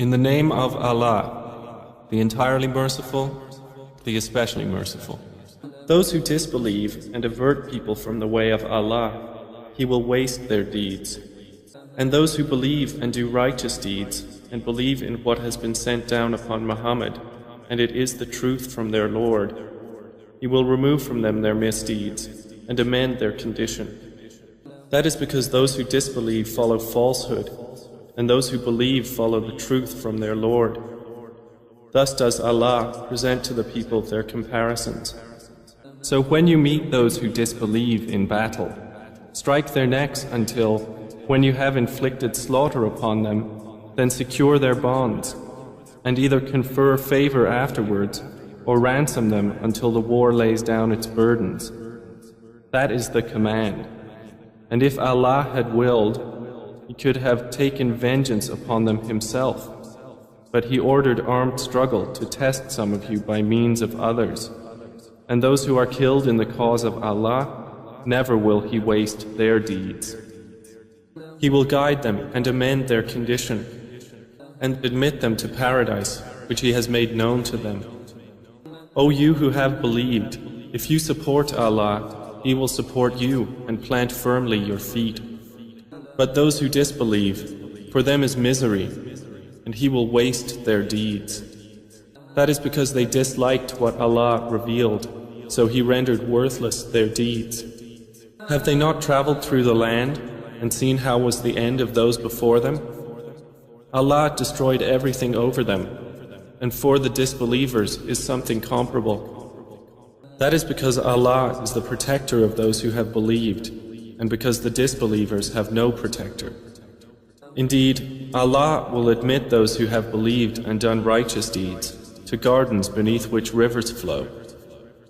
In the name of Allah, the entirely merciful, the especially merciful. Those who disbelieve and avert people from the way of Allah, He will waste their deeds. And those who believe and do righteous deeds and believe in what has been sent down upon Muhammad, and it is the truth from their Lord, He will remove from them their misdeeds and amend their condition. That is because those who disbelieve follow falsehood, and those who believe follow the truth from their Lord. Thus does Allah present to the people their comparisons. So when you meet those who disbelieve in battle, strike their necks until, when you have inflicted slaughter upon them, then secure their bonds, and either confer favor afterwards, or ransom them until the war lays down its burdens. That is the command. And if Allah had willed, He could have taken vengeance upon them Himself. But He ordered armed struggle to test some of you by means of others. And those who are killed in the cause of Allah, never will He waste their deeds. He will guide them and amend their condition, and admit them to paradise, which He has made known to them. O you who have believed, if you support Allah, He will support you and plant firmly your feet. But those who disbelieve, for them is misery, and He will waste their deeds. That is because they disliked what Allah revealed, so He rendered worthless their deeds. Have they not traveled through the land and seen how was the end of those before them? Allah destroyed everything over them, and for the disbelievers is something comparable. That is because Allah is the protector of those who have believed, and because the disbelievers have no protector. Indeed, Allah will admit those who have believed and done righteous deeds to gardens beneath which rivers flow.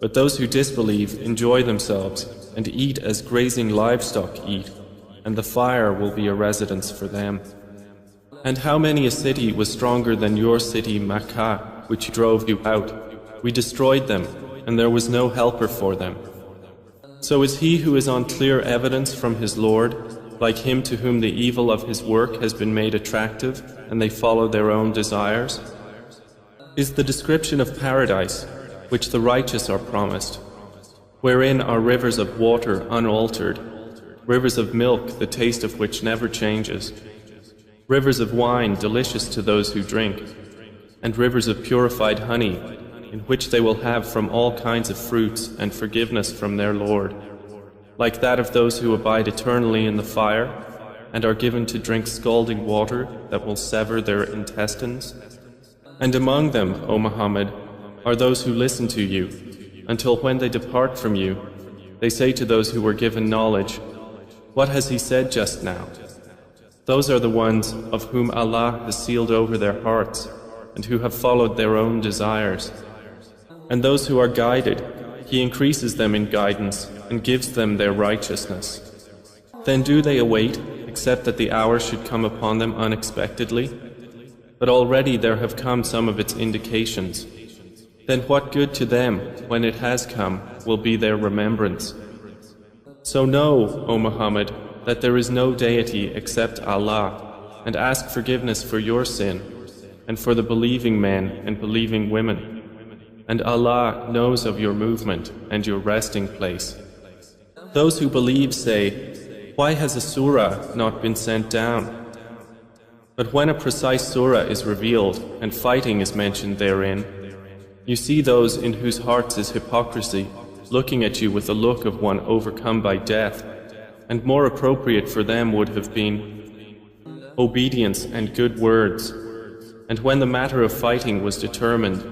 But those who disbelieve enjoy themselves and eat as grazing livestock eat, and the fire will be a residence for them. And how many a city was stronger than your city Makkah, which drove you out? We destroyed them, and there was no helper for them. So is he who is on clear evidence from his Lord, like him to whom the evil of his work has been made attractive, and they follow their own desires? Is the description of paradise, which the righteous are promised, wherein are rivers of water unaltered, rivers of milk the taste of which never changes, rivers of wine delicious to those who drink, and rivers of purified honey, in which they will have from all kinds of fruits and forgiveness from their Lord, like that of those who abide eternally in the fire and are given to drink scalding water that will sever their intestines. And among them, O Muhammad, are those who listen to you, until when they depart from you, they say to those who were given knowledge, "What has he said just now?" Those are the ones of whom Allah has sealed over their hearts, and who have followed their own desires. And those who are guided, He increases them in guidance and gives them their righteousness. Then do they await, except that the hour should come upon them unexpectedly? But already there have come some of its indications. Then what good to them, when it has come, will be their remembrance? So know, O Muhammad, that there is no deity except Allah, and ask forgiveness for your sin, and for the believing men and believing women. And Allah knows of your movement and your resting place. Those who believe say, "Why has a surah not been sent down?" But when a precise surah is revealed and fighting is mentioned therein, you see those in whose hearts is hypocrisy looking at you with the look of one overcome by death, and more appropriate for them would have been obedience and good words. And when the matter of fighting was determined,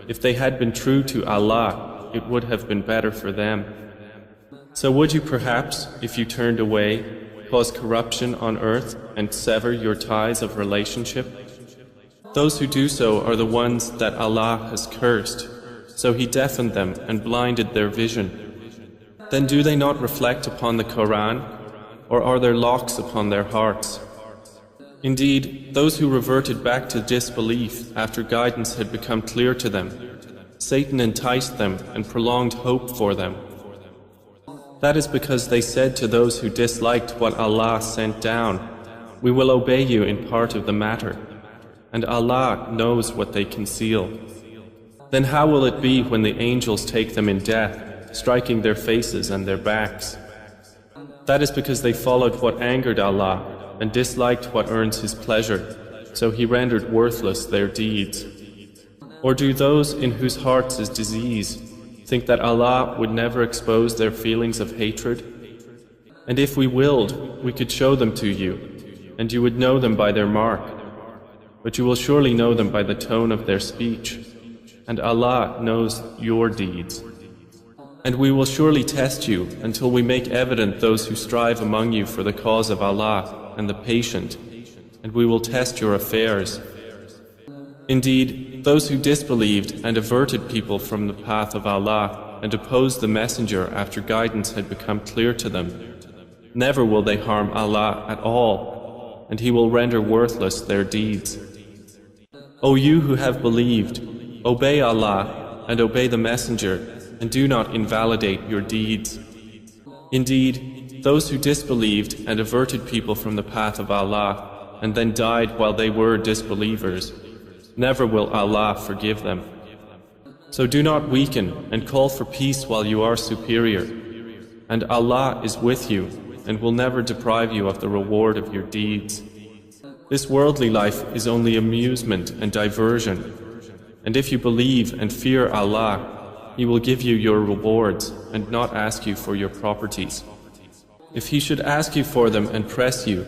if they had been true to Allah, it would have been better for them. So would you perhaps, if you turned away, cause corruption on earth and sever your ties of relationship? Those who do so are the ones that Allah has cursed, so He deafened them and blinded their vision. Then do they not reflect upon the Quran, or are there locks upon their hearts? Indeed, those who reverted back to disbelief after guidance had become clear to them, Satan enticed them and prolonged hope for them. That is because they said to those who disliked what Allah sent down, "We will obey you in part of the matter." and Allah knows what they conceal. Then how will it be when the angels take them in death, striking their faces and their backs? That is because they followed what angered Allah and disliked what earns His pleasure, so He rendered worthless their deeds. Or do those in whose hearts is disease think that Allah would never expose their feelings of hatred? And if we willed, we could show them to you, and you would know them by their mark. But you will surely know them by the tone of their speech, and Allah knows your deeds. And we will surely test you until we make evident those who strive among you for the cause of Allah and the patient, and we will test your affairs. Indeed, those who disbelieved and averted people from the path of Allah and opposed the Messenger after guidance had become clear to them, never will they harm Allah at all, and He will render worthless their deeds. O you who have believed, obey Allah and obey the Messenger, and do not invalidate your deeds. Indeed, those who disbelieved and averted people from the path of Allah and then died while they were disbelievers, never will Allah forgive them. So do not weaken and call for peace while you are superior, and Allah is with you and will never deprive you of the reward of your deeds. This worldly life is only amusement and diversion, and if you believe and fear Allah, He will give you your rewards and not ask you for your properties. If He should ask you for them and press you,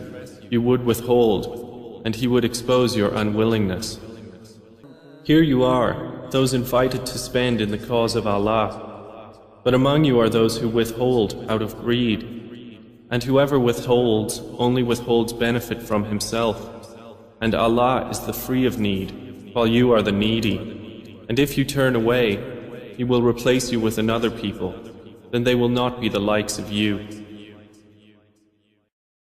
you would withhold, and He would expose your unwillingness. Here you are, those invited to spend in the cause of Allah, but among you are those who withhold out of greed, and whoever withholds only withholds benefit from himself, and Allah is the free of need, while you are the needy. And if you turn away, He will replace you with another people, then they will not be the likes of you.